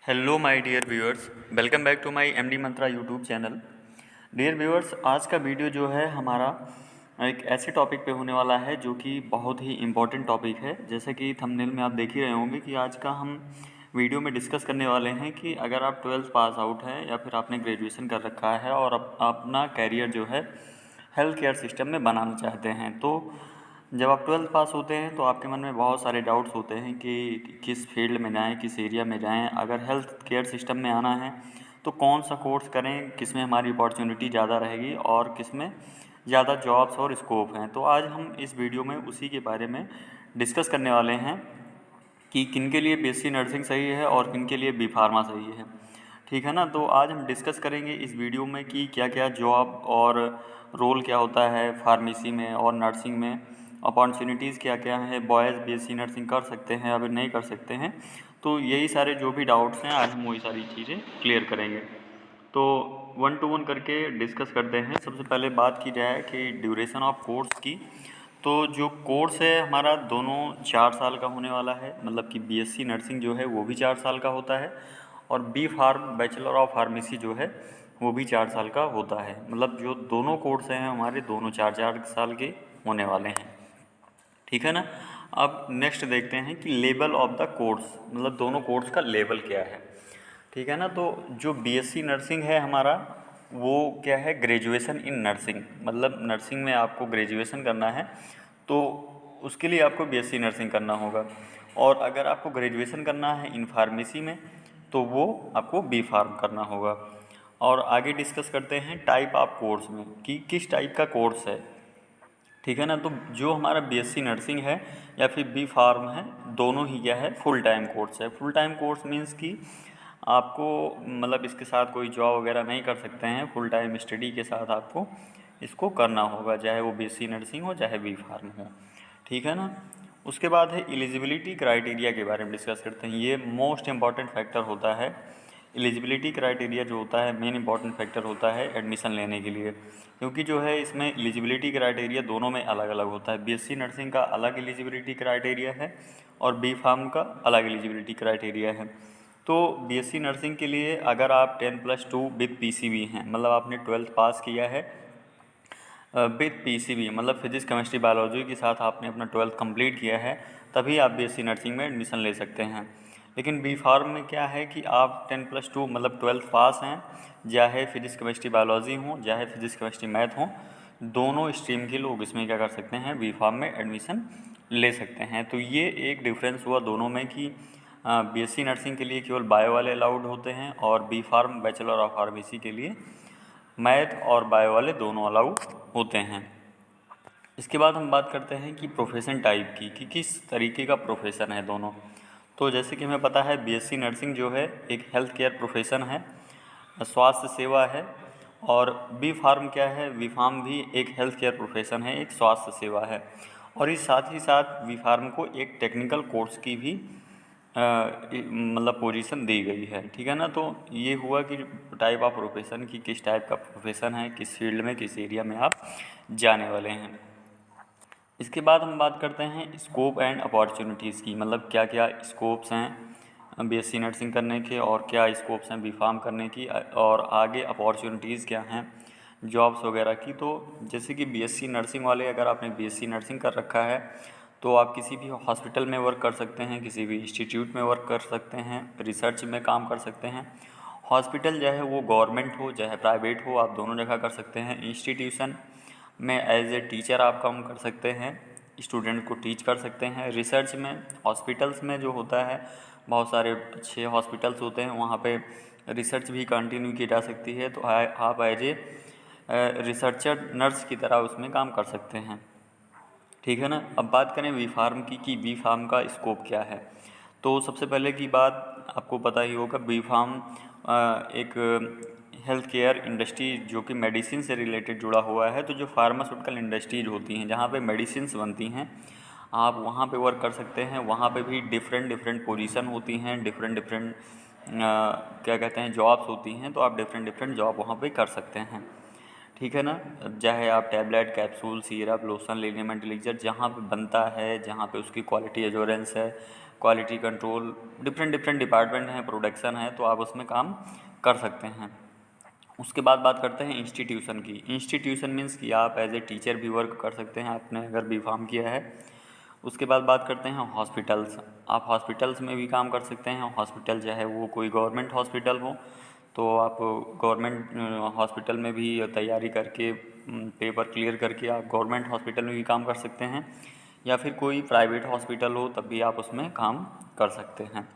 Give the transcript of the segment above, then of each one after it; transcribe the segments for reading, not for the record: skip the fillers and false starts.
Hello my dear viewers, welcome back to my MD Mantra YouTube channel. Dear viewers, आज का video जो है हमारा एक ऐसे टॉपिक पे होने वाला है जो कि बहुत ही इम्पोर्टेंट टॉपिक है। जैसे कि थंबनेल में आप देख ही रहे होंगे कि आज का हम वीडियो में डिस्कस करने वाले हैं कि अगर आप 12th पास आउट हैं या फिर आपने ग्रेजुएशन कर रखा है और अपना कैरियर जो है हेल्थ केयर सिस्टम में बनाना चाहते हैं, तो जब आप 12th पास होते हैं तो आपके मन में बहुत सारे डाउट्स होते हैं कि किस फील्ड में जाएं, किस एरिया में जाएं। अगर हेल्थ केयर सिस्टम में आना है तो कौन सा कोर्स करें, किस में हमारी अपॉर्चुनिटी ज़्यादा रहेगी और किस में ज़्यादा जॉब्स और स्कोप हैं। तो आज हम इस वीडियो में उसी के बारे में डिस्कस करने वाले हैं कि किन के लिए बीएससी नर्सिंग सही है और किन के लिए बी फार्मा सही है। ठीक है ना। तो आज हम डिस्कस करेंगे इस वीडियो में कि क्या क्या जॉब और रोल क्या होता है फार्मेसी में और नर्सिंग में, अपॉर्चुनिटीज़ क्या क्या हैं, बॉयज़ बीएससी नर्सिंग कर सकते हैं या फिर नहीं कर सकते हैं। तो यही सारे जो भी डाउट्स हैं आज हम वही सारी चीज़ें क्लियर करेंगे। तो 1 to 1 करके डिस्कस करते हैं। सबसे पहले बात की जाए कि ड्यूरेशन ऑफ कोर्स की, तो जो कोर्स है हमारा दोनों 4 साल का होने वाला है। मतलब कि बीएससी नर्सिंग जो है वो भी 4 साल का होता है और B pharm bachelor of pharmacy जो है वो भी 4 साल का होता है। मतलब जो दोनों कोर्स हैं हमारे दोनों 4-4 साल के होने वाले हैं। ठीक है ना। अब नेक्स्ट देखते हैं कि लेवल ऑफ द कोर्स, मतलब दोनों कोर्स का लेवल क्या है। ठीक है ना। तो जो बीएससी नर्सिंग है हमारा वो क्या है, ग्रेजुएशन इन नर्सिंग। मतलब नर्सिंग में आपको ग्रेजुएशन करना है तो उसके लिए आपको बीएससी नर्सिंग करना होगा। और अगर आपको ग्रेजुएशन करना है इन फार्मेसी में तो वो आपको बी फार्म करना होगा। और आगे डिस्कस करते हैं टाइप ऑफ कोर्स में कि किस टाइप का कोर्स है। ठीक है ना। तो जो हमारा बीएससी नर्सिंग है या फिर बी फार्म है, दोनों ही क्या है, फुल टाइम कोर्स है। फुल टाइम कोर्स मीन्स कि आपको मतलब इसके साथ कोई जॉब वगैरह नहीं कर सकते हैं। फुल टाइम स्टडी के साथ आपको इसको करना होगा, चाहे वो बीएससी नर्सिंग हो चाहे बी फार्म हो। ठीक है ना। उसके बाद है एलिजिबिलिटी क्राइटेरिया के बारे में डिस्कस करते हैं। ये मोस्ट इम्पॉर्टेंट फैक्टर होता है। एलिजिबिलिटी क्राइटेरिया जो होता है मेन इंपॉर्टेंट फैक्टर होता है एडमिशन लेने के लिए, क्योंकि जो है इसमें एलिजिबिलिटी क्राइटेरिया दोनों में अलग अलग होता है। बीएससी नर्सिंग का अलग एलिजिबिलिटी क्राइटेरिया है और बी फार्म का अलग एलिजिबिलिटी क्राइटेरिया है। तो बीएससी नर्सिंग के लिए अगर आप 10+2 विद पीसीबी हैं, मतलब आपने 12th पास किया है विद पीसीबी, मतलब फिजिक्स केमिस्ट्री बायोलॉजी के साथ आपने अपना 12th कंप्लीट किया है, तभी आप बीएससी नर्सिंग में एडमिशन ले सकते हैं। लेकिन बी फार्म में क्या है कि आप 10+2 मतलब 12th पास हैं, चाहे फिजिक्स केमिस्ट्री बायोलॉजी हों चाहे फिजिक्स केमिस्ट्री मैथ हों, दोनों स्ट्रीम के लोग इसमें क्या कर सकते हैं, बी फार्म में एडमिशन ले सकते हैं। तो ये एक डिफरेंस हुआ दोनों में कि बीएससी नर्सिंग के लिए केवल बायो वाले अलाउड होते हैं और B pharm bachelor of pharmacy के लिए मैथ और बायो वाले दोनों अलाउड होते हैं। इसके बाद हम बात करते हैं कि प्रोफेशन टाइप की, कि किस तरीके का प्रोफेशन है दोनों। तो जैसे कि हमें पता है बीएससी नर्सिंग जो है एक हेल्थ केयर प्रोफेशन है, स्वास्थ्य सेवा है। और बी फार्म क्या है, बी फार्म भी एक हेल्थ केयर प्रोफेशन है, एक स्वास्थ्य सेवा है। और इस साथ ही साथ बी फार्म को एक टेक्निकल कोर्स की भी मतलब पोजीशन दी गई है। ठीक है ना। तो ये हुआ कि टाइप ऑफ प्रोफेशन की किस टाइप का प्रोफेशन है, किस फील्ड में किस एरिया में आप जाने वाले हैं। इसके बाद हम बात करते हैं स्कोप एंड अपॉर्चुनिटीज़ की, मतलब क्या क्या स्कोप्स हैं बीएससी नर्सिंग करने के और क्या स्कोप्स हैं बी फार्म करने की, और आगे अपॉर्चुनिटीज़ क्या हैं जॉब्स वगैरह की। तो जैसे कि बीएससी नर्सिंग वाले, अगर आपने बीएससी नर्सिंग कर रखा है तो आप किसी भी हॉस्पिटल में वर्क कर सकते हैं, किसी भी इंस्टीट्यूट में वर्क कर सकते हैं, रिसर्च में काम कर सकते हैं। हॉस्पिटल चाहे वो गवर्नमेंट हो चाहे प्राइवेट हो, आप दोनों जगह कर सकते हैं। इंस्टीट्यूशन में एज ए टीचर आप काम कर सकते हैं, स्टूडेंट को टीच कर सकते हैं। रिसर्च में हॉस्पिटल्स में जो होता है, बहुत सारे अच्छे हॉस्पिटल्स होते हैं, वहाँ पे रिसर्च भी कंटिन्यू की जा सकती है। तो आप एज ए रिसर्चर नर्स की तरह उसमें काम कर सकते हैं। ठीक है ना। अब बात करें वी फार्म की कि वी फार्म का स्कोप क्या है। तो सबसे पहले की बात आपको पता ही होगा, वी फार्म एक हेल्थ केयर इंडस्ट्री जो कि मेडिसिन से रिलेटेड जुड़ा हुआ है। तो जो फार्मास्यूटिकल इंडस्ट्रीज होती हैं जहाँ पे मेडिसिन्स बनती हैं, आप वहाँ पे वर्क कर सकते हैं। वहाँ पे भी डिफरेंट डिफरेंट पोजीशन होती हैं, डिफरेंट डिफरेंट क्या कहते हैं जॉब्स होती हैं। तो आप डिफरेंट डिफरेंट जॉब वहाँ पे कर सकते हैं। ठीक है ना। चाहे आप tablet, capsule, syrup, lotion, liniment, elixir जहाँ पे बनता है, जहाँ पे उसकी क्वालिटी एश्योरेंस है, quality control, different different department हैं, प्रोडक्शन है, तो आप उसमें काम कर सकते हैं। उसके बाद बात करते हैं इंस्टीट्यूशन की। इंस्टीट्यूशन मीन्स कि आप एज ए टीचर भी वर्क कर सकते हैं, आपने अगर B.Pharm किया है। उसके बाद बात करते हैं हॉस्पिटल्स। आप हॉस्पिटल्स में भी काम कर सकते हैं। हॉस्पिटल चाहे वो कोई गवर्नमेंट हॉस्पिटल हो तो आप गवर्नमेंट हॉस्पिटल में भी तैयारी करके पेपर क्लियर करके आप गवर्नमेंट हॉस्पिटल में भी काम कर सकते हैं, या फिर कोई प्राइवेट हॉस्पिटल हो तब भी आप उसमें काम कर सकते हैं।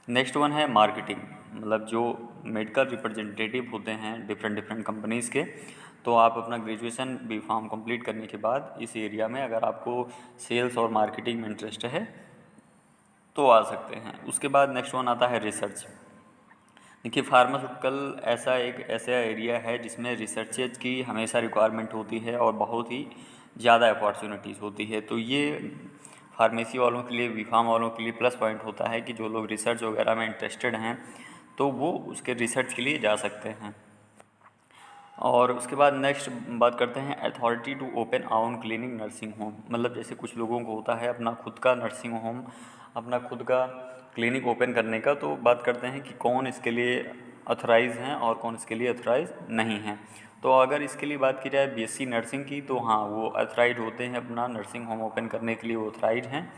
नेक्स्ट वन है मार्केटिंग, मतलब जो मेडिकल रिप्रेजेंटेटिव होते हैं डिफरेंट डिफरेंट कंपनीज़ के, तो आप अपना ग्रेजुएशन B.Pharm कंप्लीट करने के बाद इस एरिया में अगर आपको सेल्स और मार्केटिंग में इंटरेस्ट है तो आ सकते हैं। उसके बाद नेक्स्ट वन आता है रिसर्च। देखिए फार्मास्यूटिकल ऐसा एरिया है जिसमें रिसर्चेज की हमेशा रिक्वायरमेंट होती है और बहुत ही ज़्यादा अपॉर्चुनिटीज़ होती है। तो ये फार्मेसी वालों के लिए, B.Pharm वालों के लिए प्लस पॉइंट होता है कि जो लोग रिसर्च वगैरह में इंटरेस्टेड हैं तो वो उसके रिसर्च के लिए जा सकते हैं। और उसके बाद नेक्स्ट बात करते हैं अथॉरिटी टू ओपन आउन क्लिनिक नर्सिंग होम। मतलब जैसे कुछ लोगों को होता है अपना खुद का नर्सिंग होम, अपना खुद का क्लिनिक ओपन करने का, तो बात करते हैं कि कौन इसके लिए अथोराइज़ हैं और कौन इसके लिए अथोराइज़ नहीं हैं। तो अगर इसके लिए बात की जाए B.Sc नर्सिंग की, तो हाँ वो अथोराइज होते हैं, अपना नर्सिंग होम ओपन करने के लिए वो अथोराइज हैं।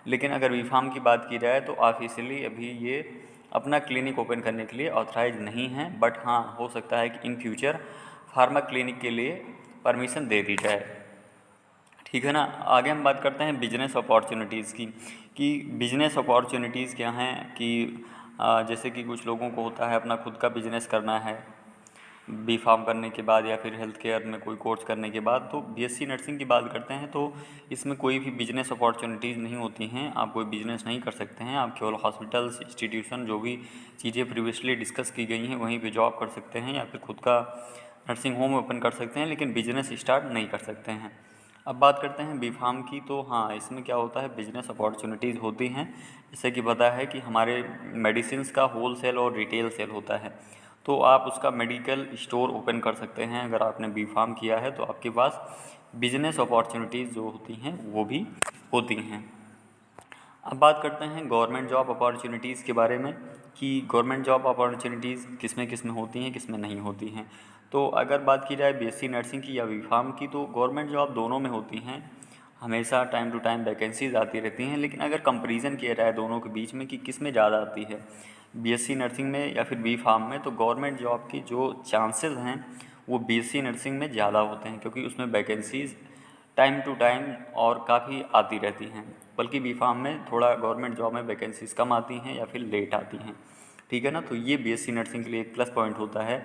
लेकिन अगर B.Pharm की बात की जाए तो ऑफिशियली अभी ये अपना क्लिनिक ओपन करने के लिए ऑथराइज नहीं हैं, बट हाँ हो सकता है कि इन फ्यूचर फार्मा क्लिनिक के लिए परमिशन दे दी जाए। ठीक है ना। आगे हम बात करते हैं बिजनेस अपॉर्चुनिटीज़ की, कि बिजनेस अपॉर्चुनिटीज़ क्या हैं। कि जैसे कि कुछ लोगों को होता है अपना खुद का बिजनेस करना है B.Pharm करने के बाद या फिर हेल्थ केयर में कोई कोर्स करने के बाद, तो B.Sc नर्सिंग की बात करते हैं तो इसमें कोई भी बिजनेस अपॉर्चुनिटीज़ नहीं होती हैं। आप कोई बिजनेस नहीं कर सकते हैं, आप केवल हॉस्पिटल्स, इंस्टीट्यूशन, जो भी चीज़ें प्रीवियसली डिस्कस की गई हैं वहीं पे जॉब कर सकते हैं या फिर खुद का नर्सिंग होम ओपन कर सकते हैं, लेकिन बिजनेस स्टार्ट नहीं कर सकते हैं। अब बात करते हैं B.Pharm की, तो हाँ इसमें क्या होता है, बिजनेस अपॉर्चुनिटीज़ होती हैं। जैसे कि पता है कि हमारे मेडिसिन्स का होल सेल और रिटेल सेल होता है, तो आप उसका मेडिकल स्टोर ओपन कर सकते हैं। अगर आपने B.Pharm किया है तो आपके पास बिजनेस अपॉर्चुनिटीज़ जो होती हैं वो भी होती हैं। अब बात करते हैं गवर्नमेंट जॉब अपॉर्चुनिटीज़ के बारे में, कि गवर्नमेंट जॉब अपॉर्चुनिटीज़ किस में होती हैं, किस में नहीं होती हैं। तो अगर बात की जाए B.Sc नर्सिंग की या B.Pharm की, तो गवर्नमेंट जॉब दोनों में होती हैं, हमेशा टाइम टू टाइम वैकेंसीज आती रहती हैं। लेकिन अगर कंपैरिजन किया जाए दोनों के बीच में कि किस में ज़्यादा आती है, B.Sc नर्सिंग में या फिर B.Pharm में, तो गवर्नमेंट जॉब की जो चांसेस हैं वो B.Sc नर्सिंग में ज़्यादा होते हैं, क्योंकि उसमें वैकेंसीज़ टाइम टू टाइम और काफ़ी आती रहती हैं। बल्कि B.Pharm में थोड़ा गवर्नमेंट जॉब में वैकेंसीज़ कम आती हैं या फिर लेट आती हैं। ठीक है ना। तो ये B.Sc नर्सिंग के लिए एक प्लस पॉइंट होता है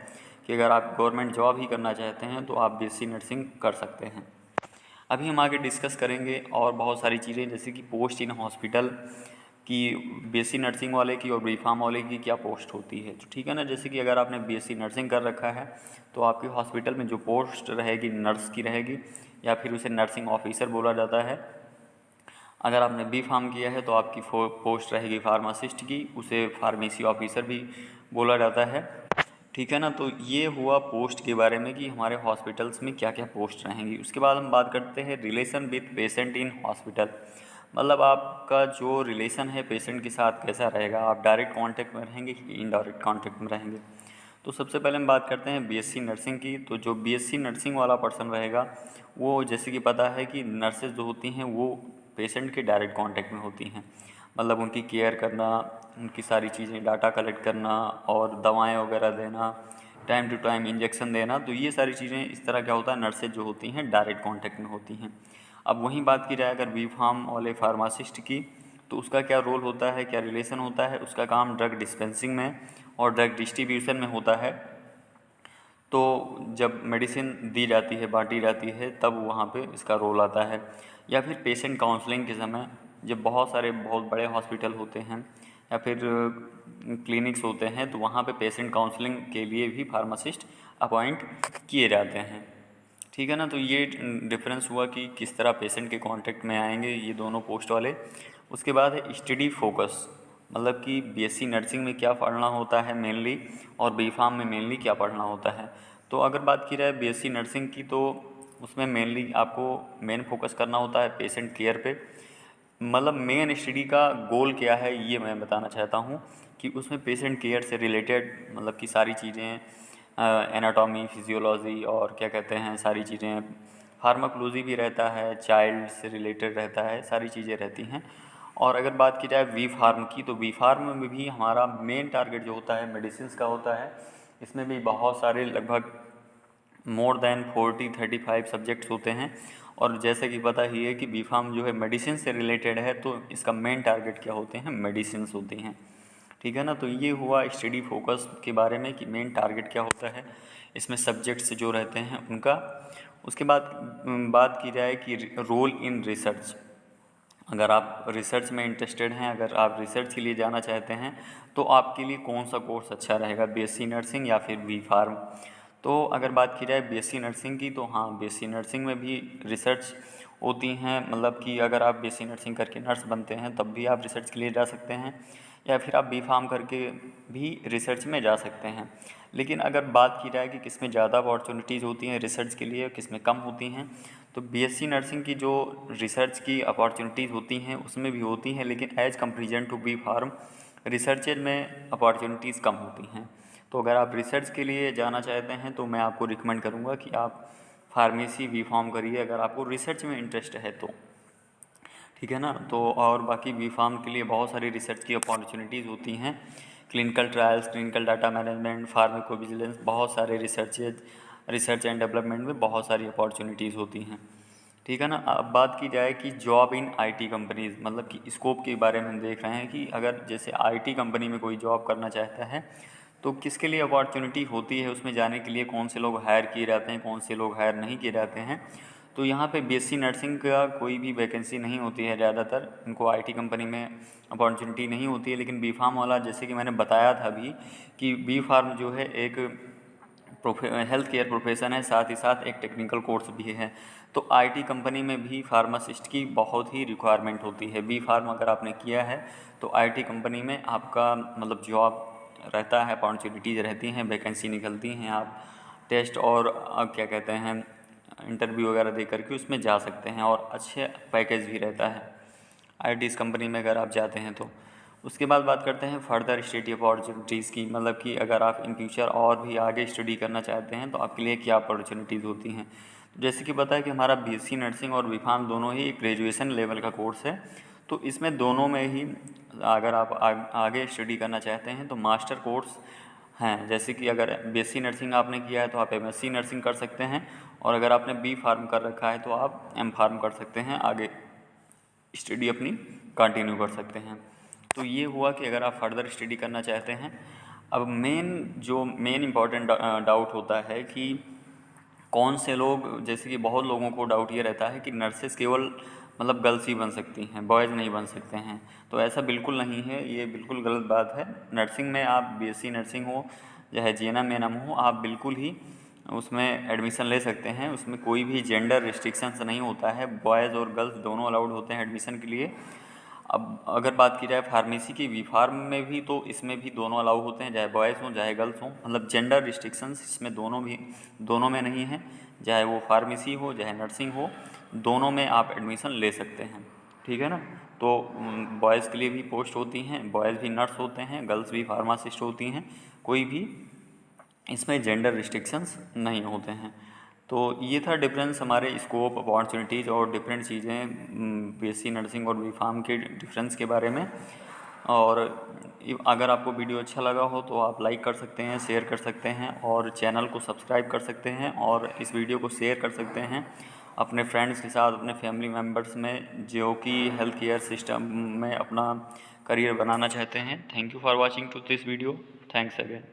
कि अगर आप गवर्नमेंट जॉब ही करना चाहते हैं तो आप B.Sc नर्सिंग कर सकते हैं। अभी हम आगे डिस्कस करेंगे और बहुत सारी चीज़ें, जैसे कि पोस्ट इन हॉस्पिटल की B.Sc नर्सिंग वाले की और B.Pharm वाले की क्या पोस्ट होती है। तो ठीक है ना, जैसे कि अगर आपने B.Sc नर्सिंग कर रखा है तो आपकी हॉस्पिटल में जो पोस्ट रहेगी नर्स की रहेगी, या फिर उसे नर्सिंग ऑफिसर बोला जाता है। अगर आपने B.Pharm किया है तो आपकी पोस्ट रहेगी फार्मासिस्ट की, उसे फार्मेसी ऑफिसर भी बोला जाता है। ठीक है ना। तो ये हुआ पोस्ट के बारे में कि हमारे हॉस्पिटल्स में क्या क्या पोस्ट रहेंगी। उसके बाद हम बात करते हैं relation with patient in hospital. मतलब आपका जो रिलेशन है पेशेंट के साथ कैसा रहेगा, आप डायरेक्ट कांटेक्ट में रहेंगे कि इनडायरेक्ट कांटेक्ट में रहेंगे। तो सबसे पहले हम बात करते हैं B.Sc नर्सिंग की। तो जो B.Sc नर्सिंग वाला पर्सन रहेगा वो, जैसे कि पता है कि नर्सेज जो होती हैं वो पेशेंट के डायरेक्ट कांटेक्ट में होती हैं, मतलब उनकी केयर करना, उनकी सारी चीज़ें डाटा कलेक्ट करना और दवाएं वगैरह देना, टाइम टू टाइम इंजेक्शन देना। तो ये सारी चीज़ें इस तरह क्या होता है, नर्सेज जो होती हैं डायरेक्ट कांटेक्ट में होती हैं। अब वहीं बात की जाए अगर B.Pharm वाले फार्मासिस्ट की, तो उसका क्या रोल होता है, क्या रिलेशन होता है। उसका काम ड्रग डिस्पेंसिंग में और ड्रग डिस्ट्रीब्यूशन में होता है। तो जब मेडिसिन दी जाती है, बांटी जाती है, तब वहाँ पे इसका रोल आता है। या फिर पेशेंट काउंसलिंग के समय, जब बहुत बड़े हॉस्पिटल होते हैं या फिर क्लिनिक्स होते हैं, तो वहाँ पे पेशेंट काउंसलिंग के लिए भी फार्मासिस्ट अपॉइंट किए जाते हैं। ठीक है ना। तो ये डिफरेंस हुआ कि किस तरह पेशेंट के कांटेक्ट में आएंगे ये दोनों पोस्ट वाले। उसके बाद है स्टडी फोकस, मतलब कि B.Sc नर्सिंग में क्या पढ़ना होता है मेनली और B.Pharm में मेनली क्या पढ़ना होता है। तो अगर बात की जाए B.Sc नर्सिंग की, तो उसमें मेनली आपको मेन फोकस करना होता है पेशेंट केयर पे, मतलब मेन स्टडी का गोल क्या है ये मैं बताना चाहता हूँ कि उसमें पेशेंट केयर से रिलेटेड मतलब कि सारी चीज़ें, एनाटॉमी, फिजियोलॉजी और क्या कहते हैं सारी चीज़ें, फार्माकोलॉजी भी रहता है, चाइल्ड से रिलेटेड रहता है, सारी चीज़ें रहती हैं। और अगर बात की जाए वी फार्म की, तो वी फार्म में भी हमारा मेन टारगेट जो होता है मेडिसिन का होता है। इसमें भी बहुत सारे लगभग मोर देन 40-35 सब्जेक्ट्स होते हैं। और जैसे कि पता ही है कि बी फार्म जो है मेडिसिन से रिलेटेड है, तो इसका मेन टारगेट क्या होते हैं, मेडिसिन होती हैं। ठीक है ना। तो ये हुआ स्टडी फोकस के बारे में कि मेन टारगेट क्या होता है इसमें सब्जेक्ट्स जो रहते हैं उनका। उसके बाद बात की जाए कि रोल इन रिसर्च। अगर आप रिसर्च में इंटरेस्टेड हैं, अगर आप रिसर्च के लिए जाना चाहते हैं, तो आपके लिए कौन सा कोर्स अच्छा रहेगा, बीएससी नर्सिंग या फिर बी फार्म। तो अगर बात की जाए बीएससी नर्सिंग की, तो हाँ, बीएससी नर्सिंग में भी रिसर्च होती हैं। मतलब कि अगर आप बीएससी नर्सिंग करके नर्स बनते हैं तब भी आप रिसर्च के लिए जा सकते हैं, या फिर आप बी फार्म करके भी रिसर्च में जा सकते हैं। लेकिन अगर बात की जाए कि किस में ज़्यादा अपॉर्चुनिटीज़ होती हैं रिसर्च के लिए, किस में कम होती हैं, तो बीएससी नर्सिंग की जो रिसर्च की अपॉर्चुनिटीज़ होती हैं उसमें भी होती हैं, लेकिन as comparison to B pharm research में अपॉर्चुनिटीज़ कम होती हैं। तो अगर आप रिसर्च के लिए जाना चाहते हैं तो मैं आपको रिकमेंड करूँगा कि आप फार्मेसी बी फार्म करिए, अगर आपको रिसर्च में इंटरेस्ट है तो। ठीक है ना। तो और बाकी बी फार्म के लिए बहुत सारी रिसर्च की अपॉर्चुनिटीज़ होती हैं, clinical trials, clinical data management, pharmacovigilance, बहुत सारे रिसर्च एंड डेवलपमेंट में बहुत सारी अपॉर्चुनिटीज़ होती हैं। ठीक है ना। अब बात की जाए कि जॉब इन आईटी कंपनीज़, मतलब कि स्कोप के बारे में हम देख रहे हैं कि अगर जैसे आईटी कंपनी में कोई जॉब करना चाहता है तो किसके लिए अपॉर्चुनिटी होती है, उसमें जाने के लिए कौन से लोग हायर किए जाते हैं, कौन से लोग हायर नहीं किए जाते हैं। तो यहाँ पे बीएससी नर्सिंग का कोई भी वैकेंसी नहीं होती है, ज़्यादातर इनको आईटी कंपनी में अपॉर्चुनिटी नहीं होती है। लेकिन बी फार्म वाला, जैसे कि मैंने बताया था अभी, कि बी फार्म जो है एक हेल्थ केयर प्रोफेशन है, साथ ही साथ एक टेक्निकल कोर्स भी है। तो आईटी कंपनी में भी फार्मासिस्ट की बहुत ही रिक्वायरमेंट होती है। बी फार्म अगर आपने किया है तो आईटी कंपनी में आपका मतलब जॉब रहता है, अपॉर्चुनिटीज़ रहती हैं, वैकेंसी निकलती हैं, आप टेस्ट और क्या कहते हैं इंटरव्यू वगैरह दे करके उसमें जा सकते हैं, और अच्छे पैकेज भी रहता है आईटी इस कंपनी में अगर आप जाते हैं तो। उसके बाद बात करते हैं फर्दर स्टडी अपॉर्चुनिटीज़ की, मतलब कि अगर आप इन फ्यूचर और भी आगे स्टडी करना चाहते हैं तो आपके लिए क्या अपॉर्चुनिटीज़ होती हैं। तो जैसे कि पता है कि हमारा बीएससी नर्सिंग और बी फार्म दोनों ही ग्रेजुएशन लेवल का कोर्स है। तो इसमें दोनों में ही अगर आप आगे स्टडी करना चाहते हैं तो मास्टर कोर्स हैं। जैसे कि अगर बीएससी नर्सिंग आपने किया है तो आप एमएससी नर्सिंग कर सकते हैं, और अगर आपने बी फार्म कर रखा है तो आप एम फार्म कर सकते हैं, आगे स्टडी अपनी कंटिन्यू कर सकते हैं। तो ये हुआ कि अगर आप फर्दर स्टडी करना चाहते हैं। अब मेन इम्पॉर्टेंट डाउट होता है कि कौन से लोग, जैसे कि बहुत लोगों को डाउट ये रहता है कि नर्सेस केवल मतलब गर्ल्स ही बन सकती हैं, बॉयज़ नहीं बन सकते हैं। तो ऐसा बिल्कुल नहीं है, ये बिल्कुल गलत बात है। नर्सिंग में आप बीएससी नर्सिंग हो चाहे जीएनएम एएनएम हो, आप बिल्कुल ही उसमें एडमिशन ले सकते हैं। उसमें कोई भी जेंडर रिस्ट्रिक्शंस नहीं होता है, बॉयज़ और गर्ल्स दोनों अलाउड होते हैं एडमिशन के लिए। अब अगर बात की जाए फार्मेसी की, बी फार्म में भी, तो इसमें भी दोनों अलाउ होते हैं, चाहे बॉयज़ हों चाहे गर्ल्स हों। मतलब जेंडर रिस्ट्रिक्शंस इसमें दोनों में नहीं है, चाहे वो फार्मेसी हो चाहे नर्सिंग हो, दोनों में आप एडमिशन ले सकते हैं। ठीक है ना। तो बॉयज़ के लिए भी पोस्ट होती हैं, बॉयज़ भी नर्स होते हैं, गर्ल्स भी फार्मासिस्ट होती हैं, कोई भी इसमें जेंडर रिस्ट्रिक्शंस नहीं होते हैं। तो ये था डिफरेंस हमारे स्कोप, अपॉर्चुनिटीज़ और डिफरेंट चीज़ें बीएससी नर्सिंग और बी फार्म के डिफरेंस के बारे में। और अगर आपको वीडियो अच्छा लगा हो तो आप लाइक कर सकते हैं, शेयर कर सकते हैं, और चैनल को सब्सक्राइब कर सकते हैं, और इस वीडियो को शेयर कर सकते हैं अपने फ्रेंड्स के साथ, अपने फैमिली मेम्बर्स में जो कि हेल्थ केयर सिस्टम में अपना करियर बनाना चाहते हैं। Thank you for watching to this video. Thanks again.